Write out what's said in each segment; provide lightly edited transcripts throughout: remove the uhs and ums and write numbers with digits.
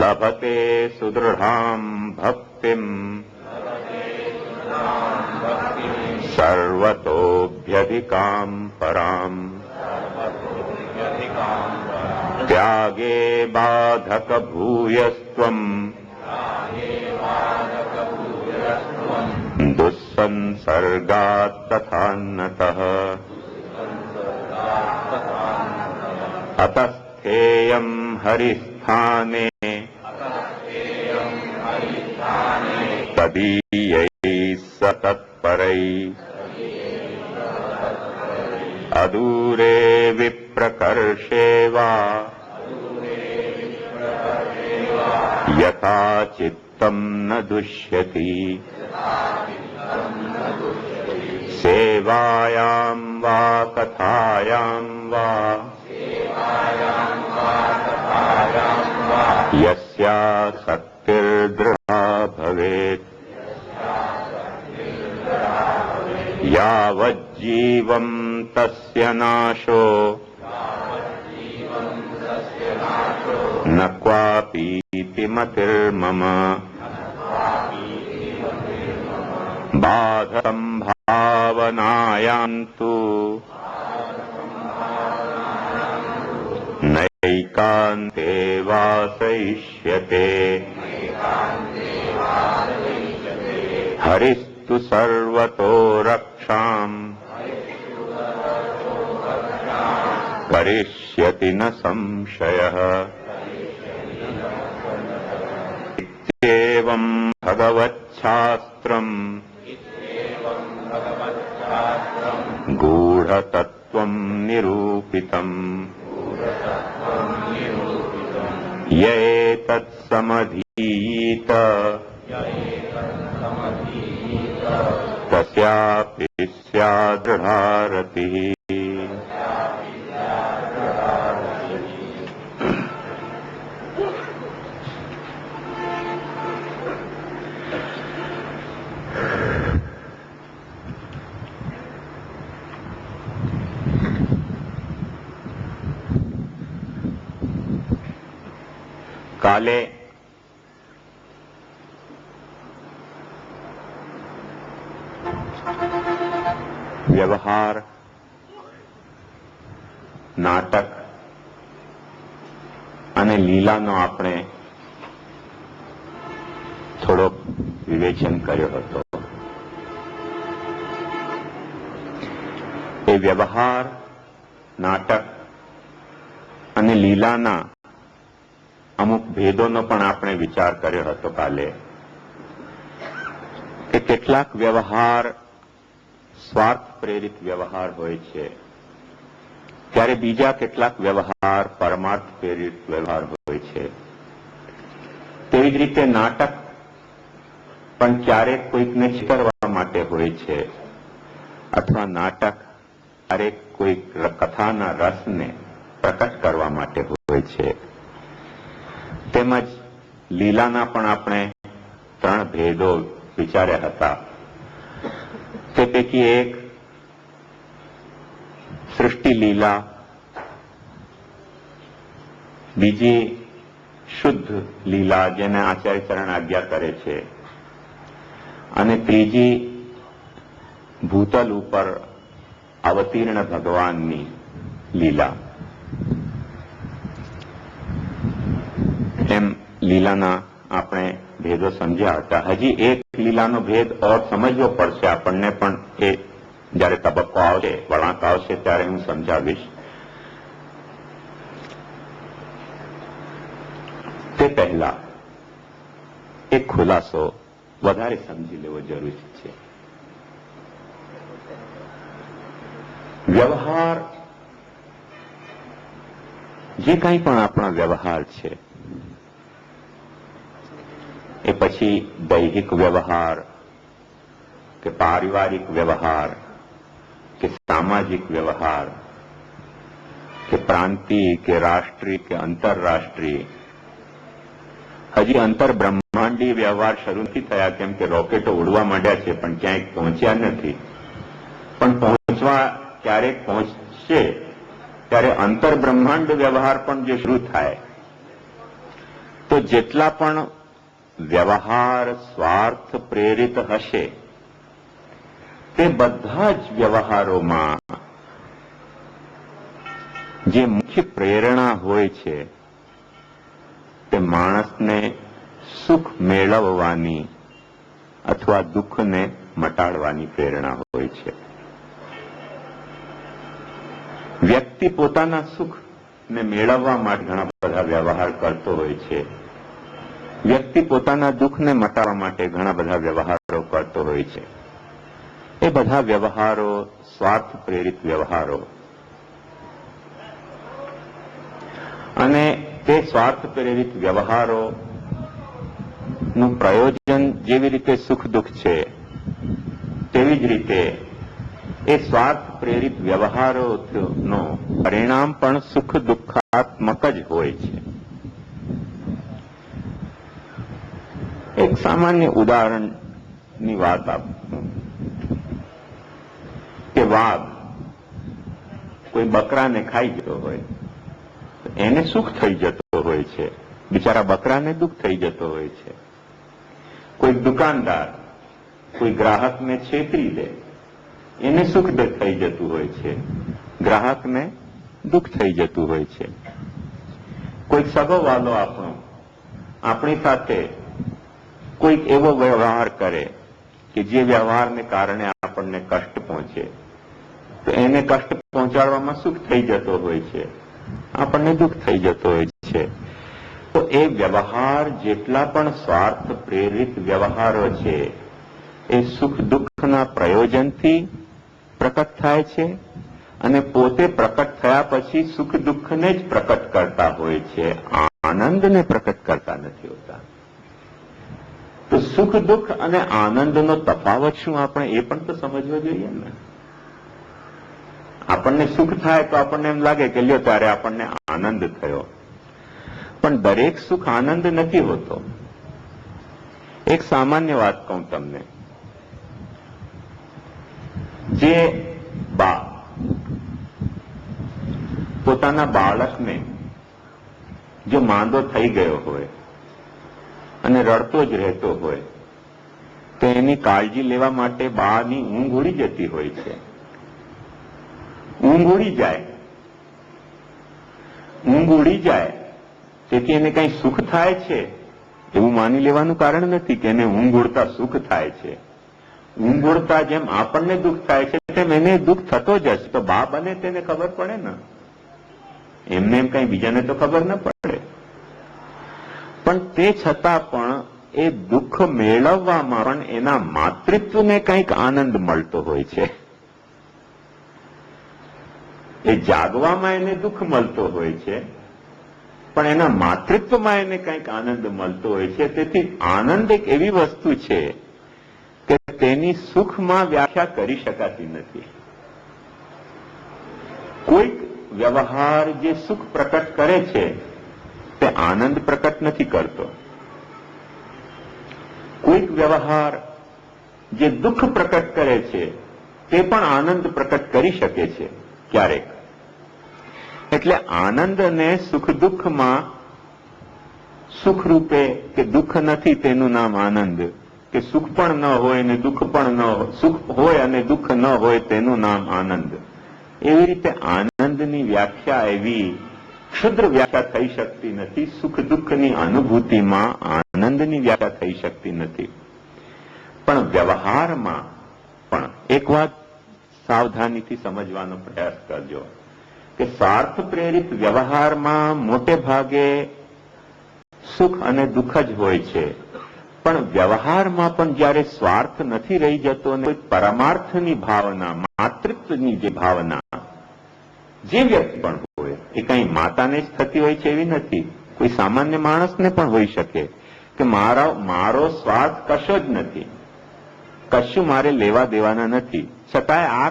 લભતે સુદૃઢામ ભક્તિમ સર્વતોભ્યધિકામ પરામ ત્યાગે બાધક ભૂયસ્ત્વમ દુસ્સંસર્ગાત તથાન્નતઃ અતસ્થેયં હરિસ્થાને તદીયૈ સતત્પરૈ અદૂરે વિપ્રકર્ષેવા યથા ચિત્તમ ન દુષ્યતિ સેવાયામ વા કથાયામ વા યસ્યા શક્તિર્દૃઢા ભવેત યાવજ્જીવં તસ્ય નાશો ન ક્વાપીતિ મતિર્મમ બાધં ભાવનાયાન્તુ નૈકાન્તે વાસયિષ્યતે હરિસ્તુ સર્વતો રક્ષામ કરિષ્યતિ ન સંશયઃ ઇત્યેવં ભગવચ્છાસ્ત્રમ ગૂઢતત્વં નિરૂપિતમ યૈતत् સમધીત તસ્યાપి સ્યાદૃઢા રતિઃ. કાલે વ્યવહાર, નાટક અને લીલાનો આપણે થોડોક વિવેચન કર્યો હતો. એ વ્યવહાર, નાટક અને લીલાના અમુક ભેદોનો પણ આપણે વિચાર કર્યો હતો કાલે, કે કેટલાક વ્યવહાર સ્વાર્થ પ્રેરિત વ્યવહાર હોય છે, ત્યારે બીજા કેટલાક વ્યવહાર પરમાર્થ પ્રેરિત વ્યવહાર હોય છે. તેવી જ રીતે નાટક પણ ક્યારેક કોઈકને છેતરવા માટે હોય છે, અથવા નાટક ક્યારેક કોઈક કથાના રસને પ્રકટ કરવા માટે હોય છે. તેમજ લીલાના પણ આપણે 3 ભેદો વિચાર્યા હતા. તે પૈકી એક સૃષ્ટિ લીલા, બીજી શુદ્ધ લીલા જેને આચાર્ય ચરણ આજ્ઞા કરે છે, અને ત્રીજી ભૂતલ ઉપર અવતીર્ણ ભગવાનની લીલા. એમ લીલાના આપણે ભેદો સમજ્યા હતા. હજી એક લીલાનો ભેદ ઓર સમજવો પડશે આપણને, પણ એ જયારે તબક્કો આવશે, વળાંક આવશે ત્યારે હું સમજાવીશ. તે પહેલા એક ખુલાસો વધારે સમજી લેવો જરૂરી છે. વ્યવહાર, જે કંઈ પણ આપણા વ્યવહાર છે, એ પછી દૈહિક વ્યવહાર કે પારિવારિક વ્યવહાર કે સામાજિક વ્યવહાર કે પ્રાંતિય કે રાષ્ટ્રીય કે આંતરરાષ્ટ્રીય, હજી અંતર બ્રહ્માંડીય વ્યવહાર શરૂ નથી થયા, કેમ કે રોકેટો ઉડવા માંડ્યા છે પણ ક્યાંય પહોંચ્યા નથી. પણ પહોંચવા ક્યારેક પહોંચશે ત્યારે અંતર બ્રહ્માંડ વ્યવહાર પણ જે શરૂ થાય તો જેટલા પણ વ્યવહાર સ્વાર્થ પ્રેરિત હશે તે બધા જ વ્યવહારોમાં જે મુખ્ય પ્રેરણા હોય છે તે માણસને સુખ મેળવવાની અથવા દુઃખને મટાડવાની પ્રેરણા હોય છે. વ્યક્તિ પોતાના સુખને મેળવવા માટે ઘણા બધા વ્યવહાર કરતો હોય છે. વ્યક્તિ પોતાના દુઃખને મટાડવા માટે ઘણા બધા વ્યવહારો કરતો હોય છે. એ બધા વ્યવહારો સ્વાર્થ પ્રેરિત વ્યવહારો, અને તે સ્વાર્થ પ્રેરિત વ્યવહારો નું પ્રયોજન જેવી રીતે સુખ દુઃખ છે તેવી જ રીતે એ સ્વાર્થ પ્રેરિત વ્યવહારોનો પરિણામ પણ સુખ દુઃખાત્મક જ હોય છે. એક સામાન્ય ઉદાહરણની વાત આપું કે વાઘ કોઈ બકરાને ખાઈ ગયો હોય, એને સુખ થઈ જતો હોય છે, બિચારા બકરાને દુઃખ થઈ જતો હોય છે. કોઈ દુકાનદાર કોઈ ગ્રાહકને છેતરી દે, એને સુખ થઈ જતું હોય છે, ગ્રાહકને દુઃખ થઈ જતું હોય છે. કોઈક સગોવાલો આપણો આપણી સાથે કોઈક એવો વ્યવહાર કરે કે જે વ્યવહારને કારણે આપણને કષ્ટ પહોંચે, તો એને કષ્ટ પહોંચાડવામાં સુખ થઈ જતો હોય છે, આપણને દુઃખ થઈ જતો હોય છે. તો એ વ્યવહાર જેટલા પણ સ્વાર્થ પ્રેરિત વ્યવહારો છે એ સુખ દુઃખના પ્રયોજનથી પ્રકટ થાય છે અને પોતે પ્રકટ થયા પછી સુખ દુઃખને જ પ્રકટ કરતા હોય છે, આનંદને પ્રકટ કરતા નથી હોતા. તો સુખ દુઃખ અને આનંદનો તફાવત શું આપણે એ પણ તો સમજવો જોઈએ ને. આપણને સુખ થાય તો આપણને એમ લાગે કે લ્યો ત્યારે આપણને આનંદ થયો, પણ દરેક સુખ આનંદ નથી હોતો. એક સામાન્ય વાત કહું તમને, જે બા પોતાના બાળકને જો માંદો થઈ ગયો હોય અને રડતો જ રહેતો હોય તો એની કાળજી લેવા માટે બાની ઊંઘ ઉડી જતી હોય છે. ઊંઘ ઉડી જાય તેથી એને કઈ સુખ થાય છે એવું માની લેવાનું કારણ નથી કે એને ઊંઘ ઉડતા સુખ થાય છે. ઊંઘ ઉડતા જેમ આપણને દુઃખ થાય છે તેમ એને દુઃખ થતો જ હશે. તો બા બને તેને ખબર પડે ને, એમને એમ કઈ બીજાને તો ખબર ન પડે. પણ તે છતાં પણ એ દુઃખ મેળવવામાં પણ એના માતૃત્વને કંઈક આનંદ મળતો હોય છે. એ જાગવામાં એને દુઃખ મળતો હોય છે, પણ એના માતૃત્વમાં એને કંઈક આનંદ મળતો હોય છે. તેથી આનંદ એક એવી વસ્તુ છે કે તેની સુખમાં વ્યાખ્યા કરી શકાતી નથી. કોઈક વ્યવહાર જે સુખ પ્રકટ કરે છે તે આનંદ પ્રકટ નથી કરતો. કોઈક વ્યવહાર જે દુઃખ પ્રકટ કરે છે તે પણ આનંદ પ્રકટ કરી શકે છે ક્યારેક. એટલે આનંદ અને સુખ દુઃખમાં સુખ રૂપે કે દુઃખ નથી તેનું નામ આનંદ, કે સુખ પણ ન હોય અને દુઃખ પણ ન હોય, સુખ હોય અને દુઃખ ન હોય તેનું નામ આનંદ. એવી રીતે આનંદની વ્યાખ્યા એવી ક્ષુદ્ર વ્યાખ્યા થઈ શકતી નથી. સુખ દુઃખની અનુભૂતિમાં આનંદની વ્યાખ્યા થઈ શકતી નથી. પણ વ્યવહારમાં પણ એક વાત સાવધાનીથી સમજવાનો પ્રયાસ કરજો કે સ્વાર્થ પ્રેરિત વ્યવહારમાં મોટે ભાગે સુખ અને દુઃખ જ હોય છે. પણ વ્યવહારમાં પણ જ્યારે સ્વાર્થ નથી રહી જતો અને કોઈ પરમાર્થની ભાવના, માતૃત્વની જે ભાવના જે વ્યક્તિ પણ હોય, એ કઈ માતાને જ થતી હોય છે એવી નથી, કોઈ સામાન્ય માણસને પણ હોઈ શકે કે મારો સ્વાર્થ કશો જ નથી, કશું મારે લેવા દેવાના નથી, છતાંય આ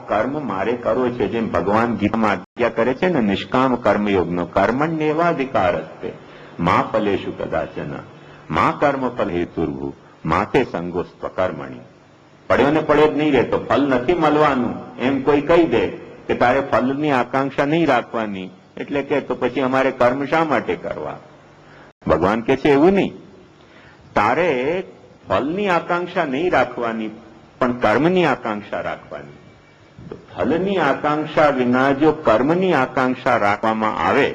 કર્મ મારે કરવો છે. જેમ ભગવાન ગીતામાં આજ્ઞા કરે છે ને, નિષ્કામ કર્મયોગનો કર્મણ્યેવાધિકાર હસ્તે મા ફલેષુ કદાચન મા કર્મ ફલ હેતુર્ભુ માતે સંગોસ્ત્વ કર્મણી. પડ્યો ને પડ્યો જ નહીં રહેતો, ફલ નથી મળવાનું એમ કોઈ કહી દે કે તારે ફલની આકાંક્ષા નહીં રાખવાની, એટલે કે તો પછી અમારે કર્મ શા માટે કરવા? ભગવાન કે છે એવું નહીં, તારે ફલની આકાંક્ષા નહીં રાખવાની, પણ કર્મની આકાંક્ષા રાખવાની. તો ફલની આકાંક્ષા વિના જો કર્મની આકાંક્ષા રાખવામાં આવે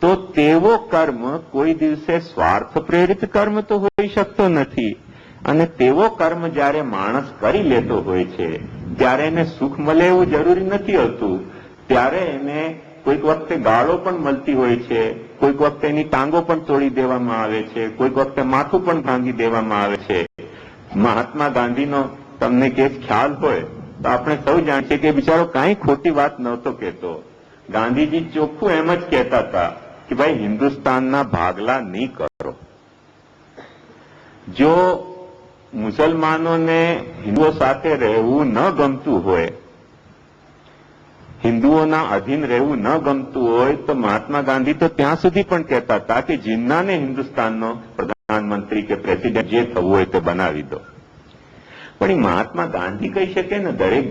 તો તેવો કર્મ કોઈ દિવસે સ્વાર્થ પ્રેરિત કર્મ તો હોઈ શકતો નથી. અને તેવો કર્મ જ્યારે માણસ કરી લેતો હોય છે ત્યારે એને સુખ મળે એવું જરૂરી નથી હોતું. ત્યારે એને કોઈક વખતે ગાળો પણ મળતી હોય છે, કોઈક વખતે એની ટાંગો પણ તોડી દેવામાં આવે છે, કોઈક વખતે માથું પણ ભાંગી દેવામાં આવે છે. મહાત્મા ગાંધીનો તમને કેસ ખ્યાલ હોય તો આપણે સૌ જાણીએ કે બિચારો કાંઈ ખોટી વાત નહોતો કહેતો. ગાંધીજી ચોખ્ખું એમ જ કહેતા હતા કે ભાઈ હિન્દુસ્તાનના ભાગલા નહીં કરો. જો મુસલમાનોને હિન્દુઓ સાથે રહેવું ન ગમતું હોય, હિન્દુઓના અધીન રહેવું ન ગમતું હોય તો મહાત્મા ગાંધી તો ત્યાં સુધી પણ કહેતા હતા કે જિન્નાને હિન્દુસ્તાનનો પ્રધાનમંત્રી કે પ્રેસિડેન્ટ જે થવું હોય તે બનાવી દો. પણ એ મહાત્મા ગાંધી કહી શકે ને, દરેક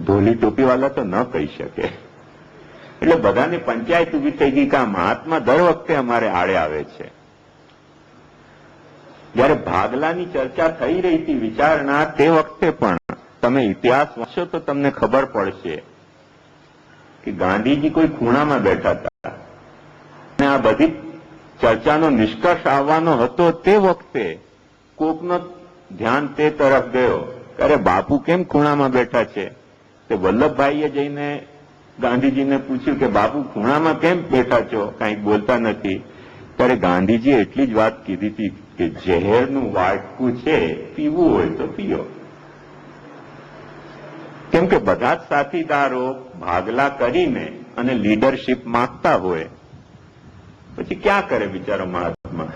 ધોલી ટોપીવાળા તો ન કહી શકે. એટલે બધાને પંચાયત ઉભી થઈ ગઈ કે આ મહાત્મા દર વખતે અમારે આડે આવે છે. જયારે ભાગલાની ચર્ચા થઈ રહી હતી, વિચારણા, તે વખતે પણ તમે ઇતિહાસ વાંચો તો તમને ખબર પડશે કે ગાંધીજી કોઈ ખૂણામાં બેઠા હતા અને આ બધી ચર્ચાનો નિષ્કર્ષ આવવાનો હતો. તે વખતે કોકનો ધ્યાન તે તરફ ગયો, અરે બાપુ કેમ ખૂણામાં બેઠા છે? તે વલ્લભભાઈએ જઈને ગાંધીજીને પૂછ્યું કે બાપુ ખૂણામાં કેમ બેઠા છો, કંઈક બોલતા નથી? ત્યારે ગાંધીજીએ એટલી જ વાત કીધી હતી કે ઝેરનું વાટકું છે, પીવું હોય તો પીઓ. કેમ કે બધા જ સાથીદારો ભાગલા કરીને અને લીડરશીપ માંગતા હોય, પછી ક્યાં કરે બિચારો મહાત્મા?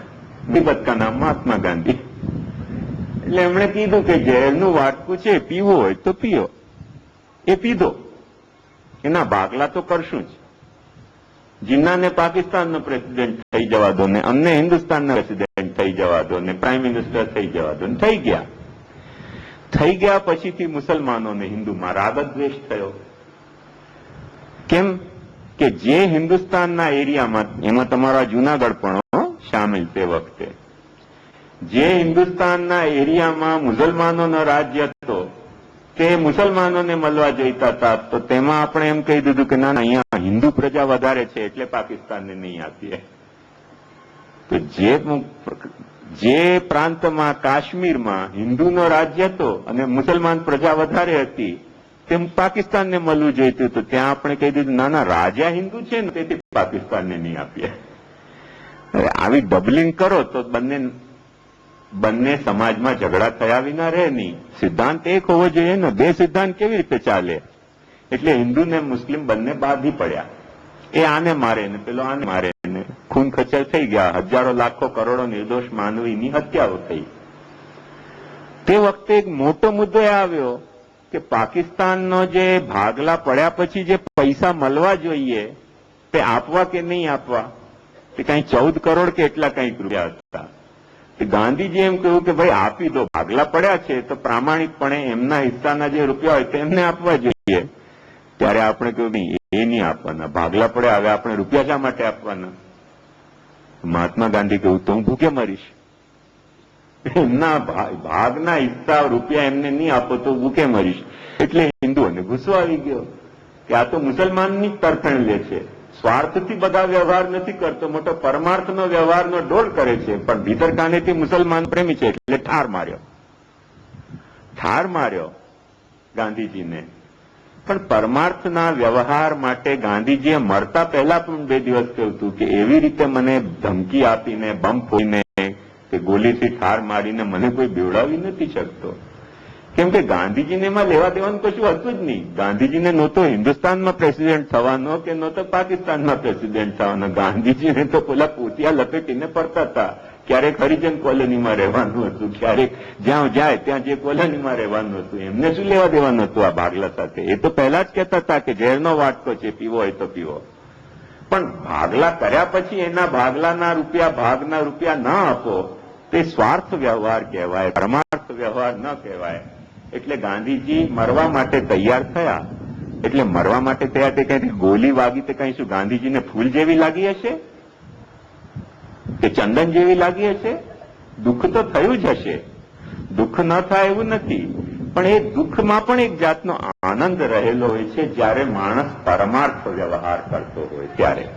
નિબત કા નામ મહાત્મા ગાંધી. એટલે એમણે કીધું કે ઝેરનું વાટકું છે, પીવું હોય તો પીઓ. એ પીધો. એના ભાગલા તો કરશું જ. જિન્નાને પાકિસ્તાનનો પ્રેસિડેન્ટ થઈ જવા દો ને, અમને હિન્દુસ્તાનના પ્રેસિડેન્ટ થઈ જવા દો ને, પ્રાઇમ મિનિસ્ટર થઈ જવા દો ને. થઈ ગયા. થઈ ગયા પછીથી મુસલમાનોને હિન્દુમાં રાગ દ્વેષ થયો. કેમ કે જે હિન્દુસ્તાનના એરિયામાં, એમાં તમારા જુનાગઢ પણ સામેલ તે વખતે, જે હિન્દુસ્તાનના એરિયામાં મુસલમાનોનો રાજ્ય હતો તે મુસલમાનોને મળવા જોઈતા હતા, તો તેમાં આપણે એમ કહી દીધું કે ના, અહીંયા હિન્દુ પ્રજા વધારે છે એટલે પાકિસ્તાનને નહીં આપીએ. તો જે પ્રાંતમાં, કાશ્મીરમાં હિન્દુનો રાજ્ય હતો અને મુસલમાન પ્રજા વધારે હતી, તેમ પાકિસ્તાનને મળવું જોઈતું હતું. ત્યાં આપણે કહી દીધું ના, રાજા હિન્દુ છે ને તેથી પાકિસ્તાનને નહીં આપીએ. આવી ડબલિંગ કરો તો બંને સમાજમાં ઝઘડા થયા વિના રહે નહીં. સિદ્ધાંત એક હોવો જોઈએ ને, બે સિદ્ધાંત કેવી રીતે ચાલે? એટલે હિન્દુ ને મુસ્લિમ બંને બાંધી પડ્યા. એ આને મારે ને પેલો આને મારે ને ખૂન ખચર થઈ ગયા. હજારો લાખો કરોડો નિર્દોષ માનવીની હત્યાઓ થઈ. તે વખતે એક મોટો મુદ્દો એ આવ્યો કે પાકિસ્તાનનો જે ભાગલા પડ્યા પછી જે પૈસા મળવા જોઈએ તે આપવા કે નહીં આપવા? તે કઈ 14 કરોડ કે એટલા કંઈક રૂપિયા હતા. ગાંધીજી એમ કહ્યું કે ભાઈ આપી દો, ભાગલા પડ્યા છે તો પ્રામાણિકપણે એમના હિસ્સાના જે રૂપિયા હોય તેમને આપવા જોઈએ. ત્યારે આપણે કહ્યું નહીં, એ નહીં આપવાના, ભાગલા પડ્યા, હવે આપણે રૂપિયા શા માટે આપવાના? મહાત્મા ગાંધી કહ્યું તો હું ભૂખે મરીશ. એમના ભાગના હિસ્સા રૂપિયા એમને નહીં આપો તો ભૂખે મરીશ. એટલે હિન્દુઓને ગુસ્સો આવી ગયો કે આ તો મુસલમાનની તરફેણ લે છે, સ્વાર્થથી બધા વ્યવહાર નથી કરતો, મોટો પરમાર્થનો વ્યવહારનો ડોળ કરે છે, પણ ભીતરકાનેથી મુસલમાન પ્રેમી છે એટલે ઠાર માર્યો ગાંધીજીને. પણ પરમાર્થના વ્યવહાર માટે ગાંધીજીએ મરતા પહેલા પણ 2 દિવસ કહ્યું હતું કે એવી રીતે મને ધમકી આપીને, બમ ફોડીને કે ગોલીથી ઠાર મારીને મને કોઈ બેવડાવી નથી શકતો. કેમ કે ગાંધીજીને એમાં લેવા દેવાનું કશું હતું જ નહીં. ગાંધીજીને નહોતો હિન્દુસ્તાનમાં પ્રેસિડેન્ટ થવાનો કે નહોતો પાકિસ્તાનમાં પ્રેસિડેન્ટ થવાનો. ગાંધીજીને તો પેલા પોતિયા લપેટીને પડતા હતા. ક્યારેક હરિજન કોલોનીમાં રહેવાનું હતું, ક્યારેક જ્યાં જાય ત્યાં જે કોલોનીમાં રહેવાનું હતું. એમને શું લેવા દેવાનું હતું આ ભાગલા સાથે? એ તો પહેલા જ કહેતા હતા કે ઝેરનો વાટકો છે, પીવો હોય તો પીવો. પણ ભાગલા કર્યા પછી એના ભાગના રૂપિયા ના આપો તે સ્વાર્થ વ્યવહાર કહેવાય, પરમાર્થ વ્યવહાર ન કહેવાય. એટલે ગાંધીજી મરવા માટે તૈયાર થયા. એટલે મરવા માટે તૈયાર તે કઈ ગોલી વાગી તે કઈ શું ગાંધીજીને ફૂલ જેવી લાગી હશે? કે ચંદન જેવી લાગી હશે? દુઃખ તો થયું જ હશે, દુઃખ ન થાય એવું નથી, પણ એ દુઃખમાં પણ એક જાતનો આનંદ રહેલો હોય છે જ્યારે માણસ પરમાર્થ વ્યવહાર કરતો હોય ત્યારે.